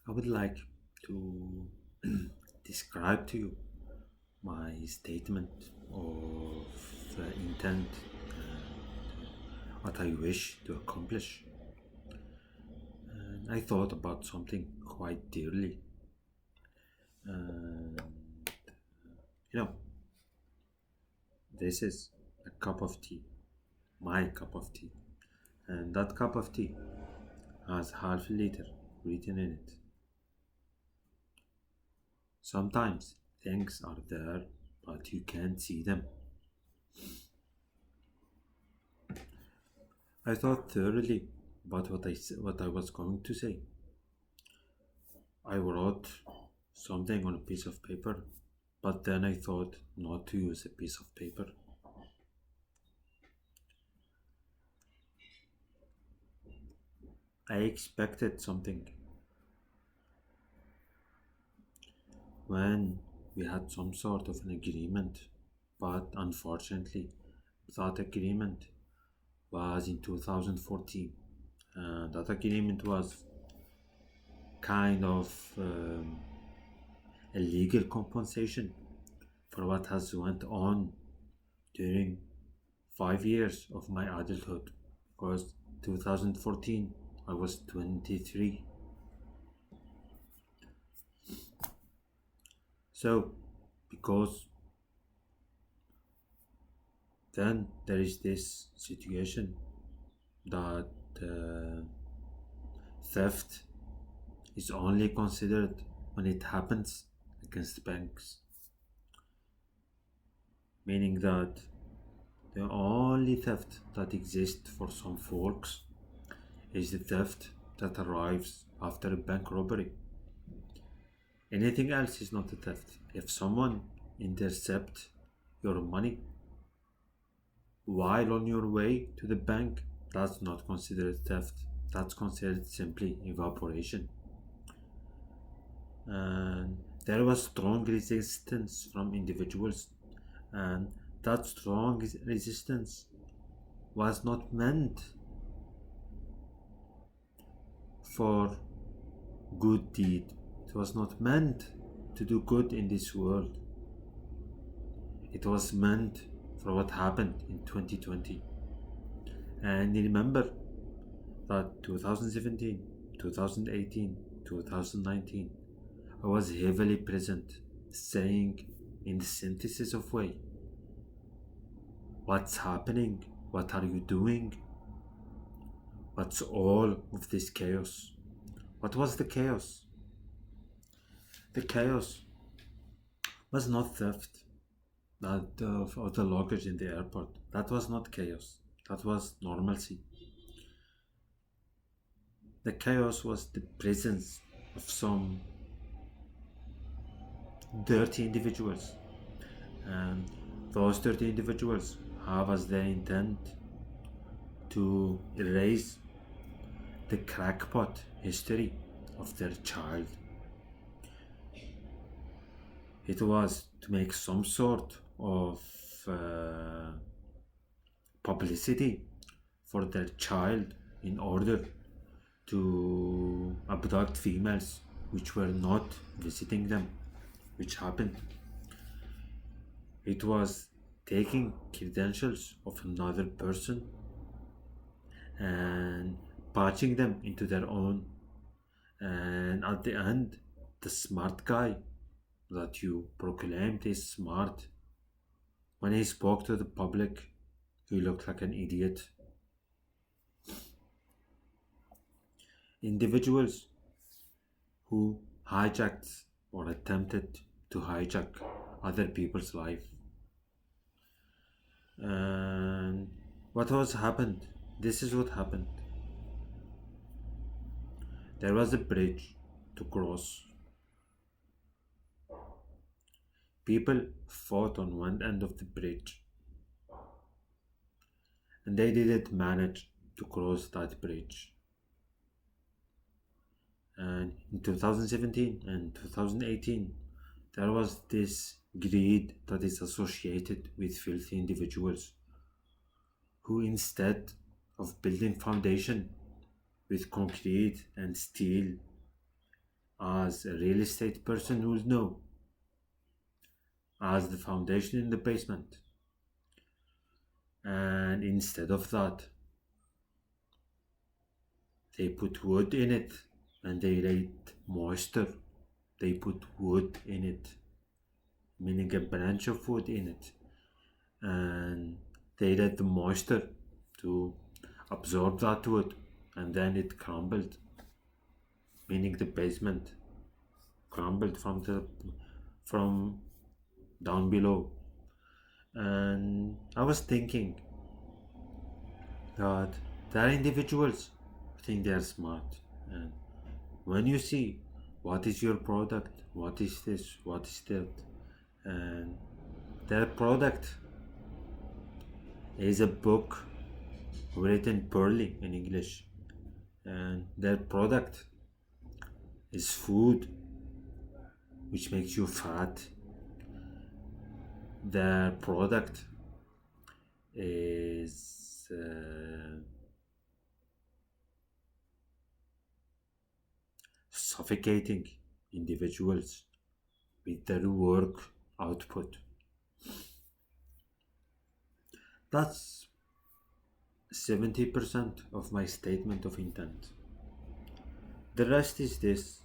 I would like to describe to you my statement of intent and what I wish to accomplish. And I thought about something quite dearly. And you know, this is a cup of tea, my cup of tea. And that cup of tea has half a liter written in it. Sometimes things are there, but you can't see them. I thought thoroughly about what I was going to say. I wrote something on a piece of paper, but then I thought not to use a piece of paper. I expected something when we had some sort of an agreement, but unfortunately, that agreement was in 2014. That agreement was kind of a legal compensation for what has went on during 5 years of my adulthood because 2014 I was 23. So because then there is this situation that theft is only considered when it happens against banks, meaning that the only theft that exists for some folks is the theft that arrives after a bank robbery. Anything else is not a theft. If someone intercepts your money while on your way to the bank, that's not considered theft. That's considered simply evaporation. And there was strong resistance from individuals, and that strong resistance was not meant for good deed. It was not meant to do good in this world. It was meant for what happened in 2020. And remember that 2017, 2018, 2019, I was heavily present, saying in the synthesis of way, what's happening? What are you doing? What's all of this chaos? What was the chaos? The chaos was not theft of the luggage in the airport. That was not chaos. That was normalcy. The chaos was the presence of some dirty individuals, and those dirty individuals have as their intent to erase the crackpot history of their child. It was to make some sort of publicity for their child in order to abduct females which were not visiting them, which happened. It was taking credentials of another person and patching them into their own. And at the end, the smart guy that you proclaimed is smart, when he spoke to the public, he looked like an idiot. Individuals who hijacked or attempted to hijack other people's life. And what was happened? This is what happened. There was a bridge to cross. People fought on one end of the bridge, and they didn't manage to cross that bridge. And in 2017 and 2018, there was this greed that is associated with filthy individuals who, instead of building foundation with concrete and steel, as a real estate person will know, as the foundation in the basement. And instead of that, they put wood in it and they let moisture. They put wood in it, meaning a branch of wood in it, and they let the moisture to absorb that wood, and then it crumbled, meaning the basement crumbled from down below. And I was thinking that there are individuals who think they are smart, and when you see what is your product, what is this, what is that, and their product is a book written poorly in English, and their product is food which makes you fat. Their product is suffocating individuals with their work output. That's 70% of my statement of intent. The rest is this: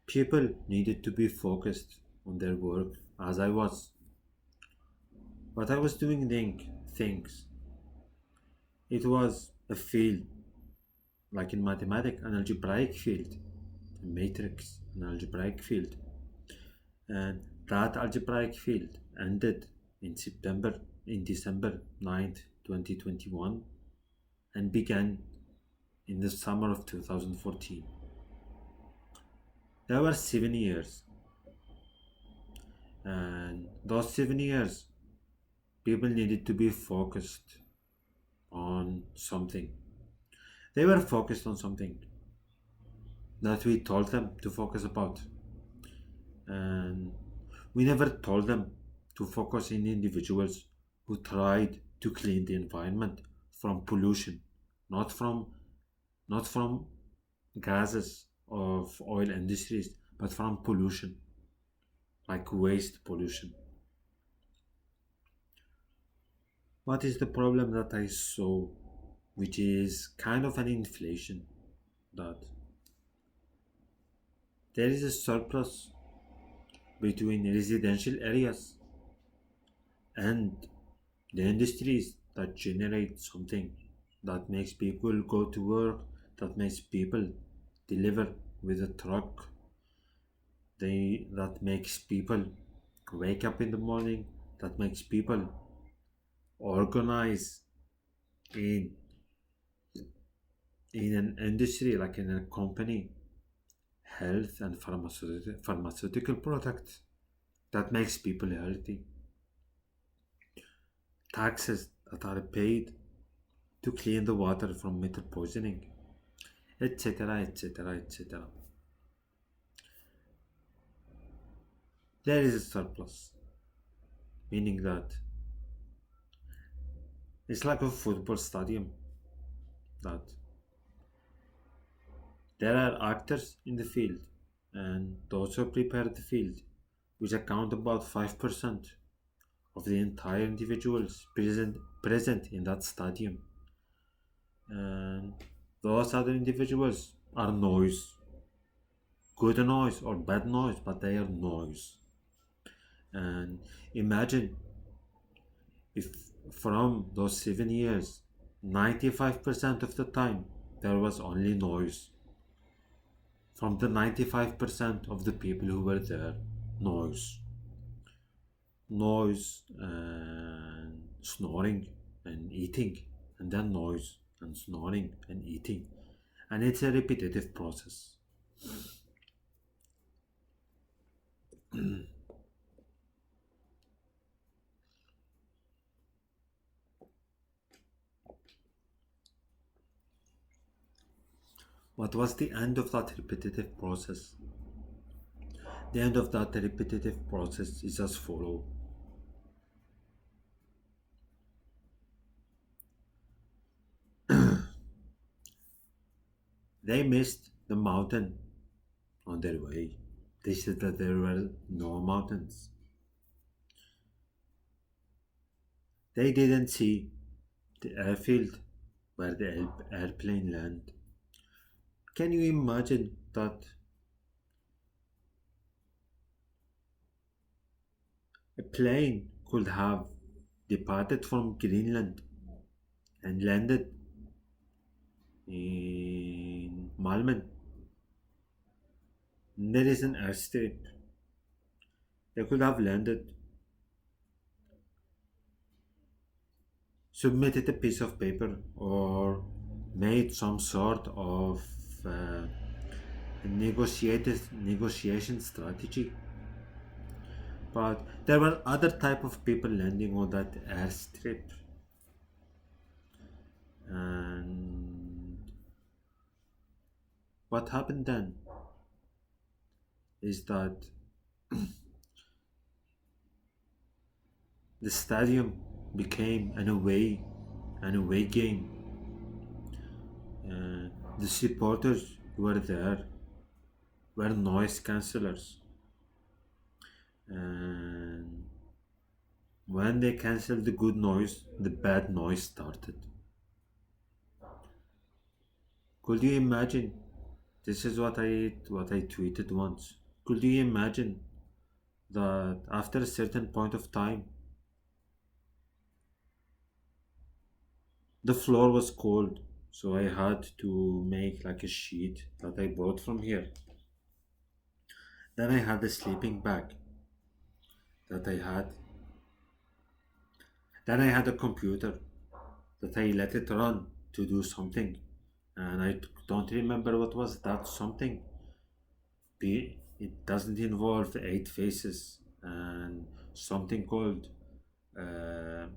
people needed to be focused on their work as I was. But I was doing things. It was a field, like in mathematics, an algebraic field, a matrix, an algebraic field. And that algebraic field ended in December 9th, 2021, and began in the summer of 2014. There were 7 years, and those 7 years, people needed to be focused on something. They were focused on something that we told them to focus about, and we never told them to focus in individuals who tried to clean the environment from pollution, not from not from gases of oil industries, but from pollution, like waste pollution. What is the problem that I saw, which is kind of an inflation, that there is a surplus between residential areas and the industries that generate something that makes people go to work, that makes people deliver with a truck, that makes people wake up in the morning, that makes people organize in an industry, like in a company, health and pharmaceutical products that makes people healthy, taxes that are paid to clean the water from metal poisoning, etc., etc., etc. There is a surplus, meaning that it's like a football stadium, that there are actors in the field and those who prepare the field, which account about 5% of the entire individuals present in that stadium. And those other individuals are noise, good noise or bad noise, but they are noise. And imagine if from those 7 years, 95% of the time there was only noise. From the 95% of the people who were there, noise. Noise and snoring and eating, and then noise and snoring and eating. And it's a repetitive process. What was the end of that repetitive process? The end of that repetitive process is as follow. They missed the mountain on their way. They said that there were no mountains. They didn't see the airfield where the airplane landed. Can you imagine that a plane could have departed from Greenland and landed in Malmö? There is an airstrip. They could have landed, submitted a piece of paper, or made some sort of uh, negotiated negotiation strategy. But there were other type of people landing on that airstrip, and what happened then is that the stadium became an away game. The supporters were there, were noise cancellers, and when they cancelled the good noise, the bad noise started. Could you imagine? This is what I tweeted once. Could you imagine that after a certain point of time, the floor was cold, so I had to make like a sheet that I bought from here. Then I had a sleeping bag that I had. Then I had a computer that I let it run to do something, and don't remember what was that something. It doesn't involve eight faces and something called uh,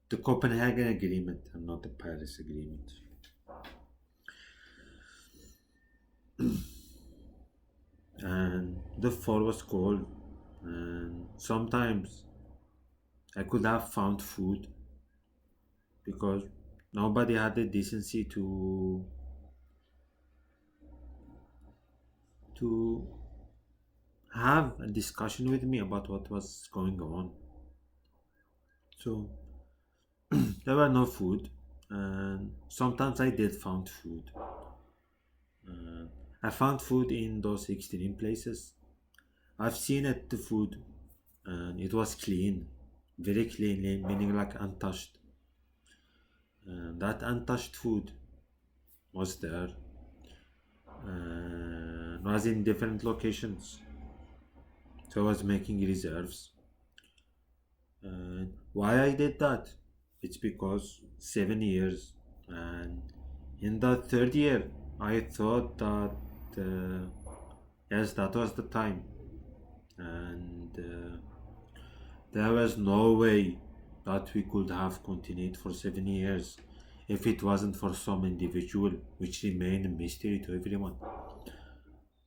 the Copenhagen Agreement and not the Paris Agreement. And the fall was cold, and sometimes I could have found food because nobody had the decency to have a discussion with me about what was going on. So there were no food, and sometimes I did found food. Uh, I found food in those extreme places. I've seen it, the food, and it was clean, very clean, meaning like untouched. And that untouched food was there, and was in different locations. So I was making reserves. And why I did that? It's because 7 years, and in the third year, I thought that yes, that was the time, and there was no way that we could have continued for 7 years if it wasn't for some individual, which remained a mystery to everyone.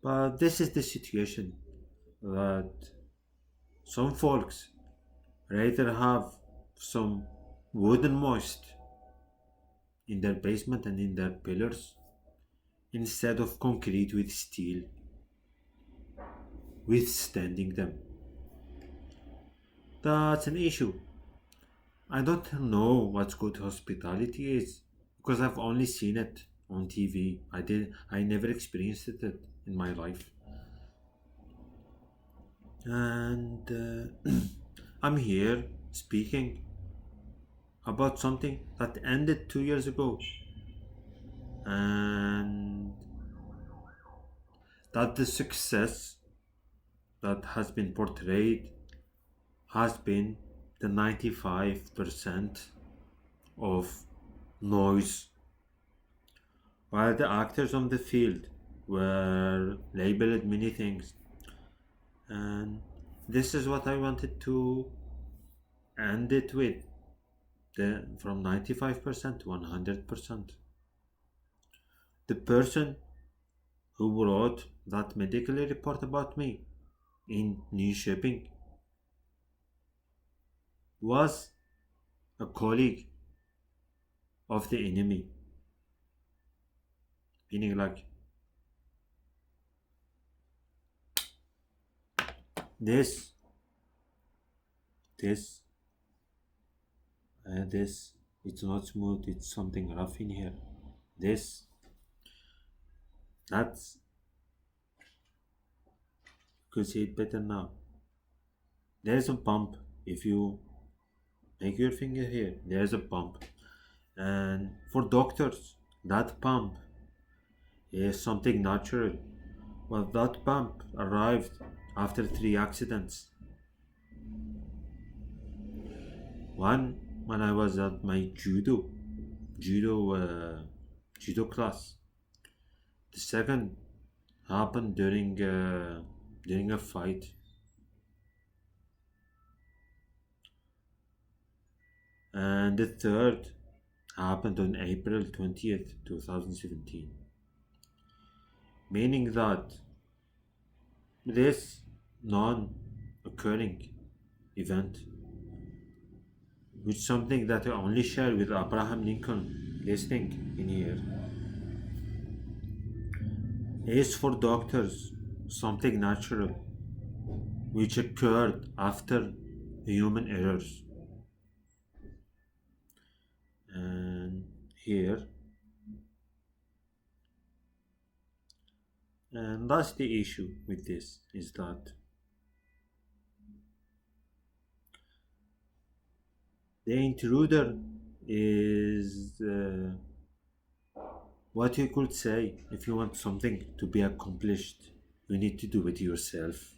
But this is the situation that some folks rather have some wooden moist in their basement and in their pillars instead of concrete with steel withstanding them. That's an issue. I don't know what good hospitality is because I've only seen it on TV. I never experienced it in my life. And I'm here speaking about something that ended 2 years ago, and that the success that has been portrayed has been the 95% of noise, while the actors on the field were labeled many things. And this is what I wanted to end it with, from 95% to 100%. The person who wrote that medical report about me in Nyköping was a colleague of the enemy. meaning like this, this, this. It's not smooth. It's something rough in here. This, that's. You could see it better now. There's a bump. If you make your finger here, there's a bump. And for doctors, that bump is something natural. Well, that bump arrived after 3 accidents. One, when I was at my judo, judo class. The second happened during a fight. And the third happened on April 20th, 2017. Meaning that this non-occurring event, which something that I only share with Abraham Lincoln listening in here, is for doctors something natural, which occurred after human errors. And here, and that's the issue with this, is that the intruder is what you could say. If you want something to be accomplished, you need to do it yourself.